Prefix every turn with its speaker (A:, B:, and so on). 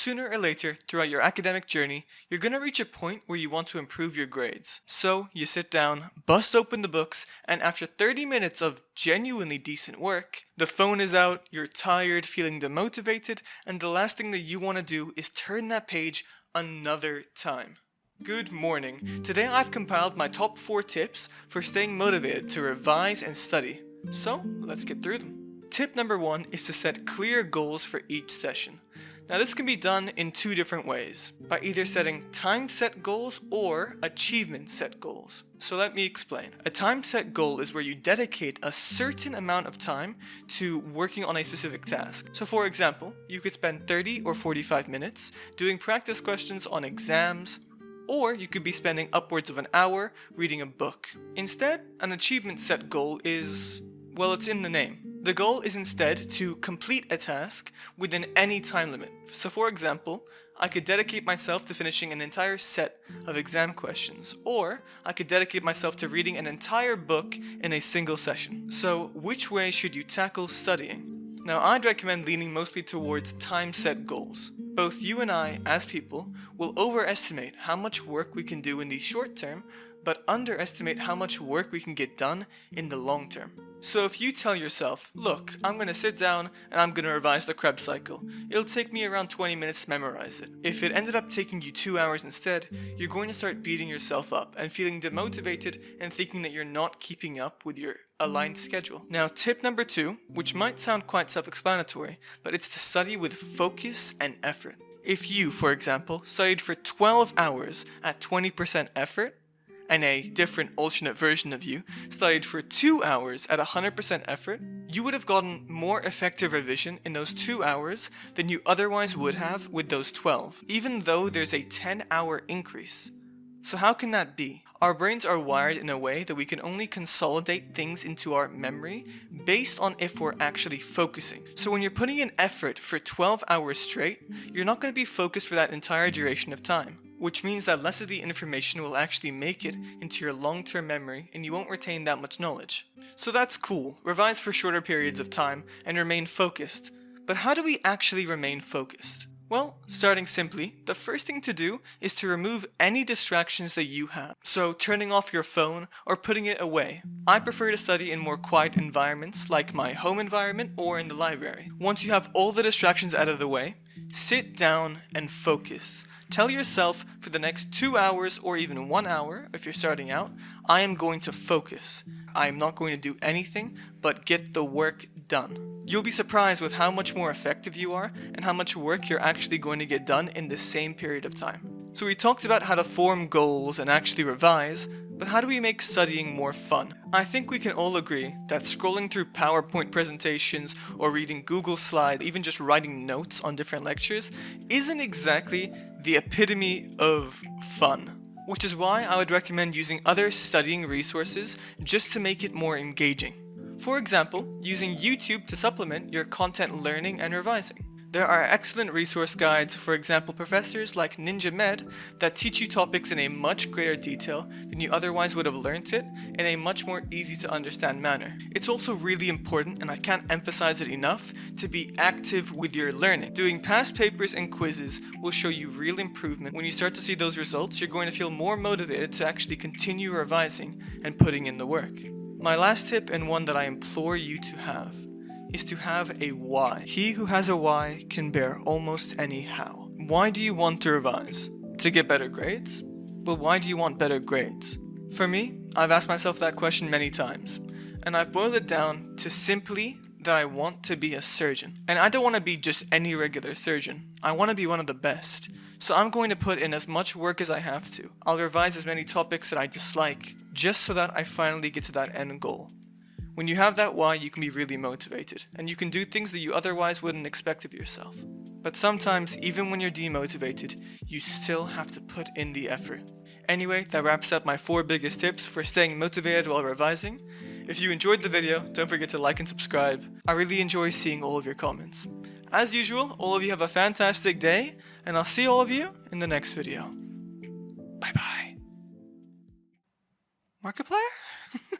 A: sooner or later throughout your academic journey, you're going to reach a point where you want to improve your grades. So you sit down, bust open the books, and after 30 minutes of genuinely decent work, the phone is out, you're tired, feeling demotivated, and the last thing that you want to do is turn that page another time. Good morning. Today I've compiled my top 4 tips for staying motivated to revise and study. So let's get through them. Tip number 1 is to set clear goals for each session. Now this can be done in 2 different ways, by either setting time set goals or achievement set goals. So let me explain. A time set goal is where you dedicate a certain amount of time to working on a specific task. So for example, you could spend 30 or 45 minutes doing practice questions on exams, or you could be spending upwards of an hour reading a book. Instead, an achievement set goal is, well, it's in the name. The goal is instead to complete a task within any time limit. So for example, I could dedicate myself to finishing an entire set of exam questions, or I could dedicate myself to reading an entire book in a single session. So which way should you tackle studying? Now I'd recommend leaning mostly towards time set goals. Both you and I, as people, will overestimate how much work we can do in the short term, but underestimate how much work we can get done in the long term. So if you tell yourself, look, I'm going to sit down and I'm going to revise the Krebs cycle. It'll take me around 20 minutes to memorize it. If it ended up taking you 2 hours instead, you're going to start beating yourself up and feeling demotivated and thinking that you're not keeping up with your aligned schedule. Now tip number 2, which might sound quite self-explanatory, but it's to study with focus and effort. If you, for example, studied for 12 hours at 20% effort, and a different alternate version of you studied for 2 hours at 100% effort, you would have gotten more effective revision in those 2 hours than you otherwise would have with those 12, even though there's a 10-hour increase. So how can that be? Our brains are wired in a way that we can only consolidate things into our memory based on if we're actually focusing. So when you're putting in effort for 12 hours straight, you're not going to be focused for that entire duration of time, which means that less of the information will actually make it into your long-term memory and you won't retain that much knowledge. So that's cool, revise for shorter periods of time and remain focused. But how do we actually remain focused? Well, starting simply, the first thing to do is to remove any distractions that you have. So turning off your phone or putting it away. I prefer to study in more quiet environments like my home environment or in the library. Once you have all the distractions out of the way, sit down and focus. Tell yourself for the next 2 hours or even 1 hour, if you're starting out, I am going to focus. I am not going to do anything but get the work done. You'll be surprised with how much more effective you are and how much work you're actually going to get done in the same period of time. So we talked about how to form goals and actually revise, but how do we make studying more fun? I think we can all agree that scrolling through PowerPoint presentations or reading Google Slides, even just writing notes on different lectures, isn't exactly the epitome of fun. Which is why I would recommend using other studying resources just to make it more engaging. For example, using YouTube to supplement your content learning and revising. There are excellent resource guides, for example professors like Ninja Med, that teach you topics in a much greater detail than you otherwise would have learnt it in a much more easy to understand manner. It's also really important, and I can't emphasize it enough, to be active with your learning. Doing past papers and quizzes will show you real improvement. When you start to see those results, you're going to feel more motivated to actually continue revising and putting in the work. My last tip, and one that I implore you to have, is to have a why. He who has a why can bear almost any how. Why do you want to revise? To get better grades? But why do you want better grades? For me, I've asked myself that question many times, and I've boiled it down to simply that I want to be a surgeon. And I don't want to be just any regular surgeon. I want to be one of the best. So I'm going to put in as much work as I have to. I'll revise as many topics that I dislike, just so that I finally get to that end goal. When you have that why, you can be really motivated, and you can do things that you otherwise wouldn't expect of yourself. But sometimes, even when you're demotivated, you still have to put in the effort. Anyway, that wraps up my 4 biggest tips for staying motivated while revising. If you enjoyed the video, don't forget to like and subscribe. I really enjoy seeing all of your comments. As usual, all of you have a fantastic day, and I'll see all of you in the next video. Bye bye. Markiplier?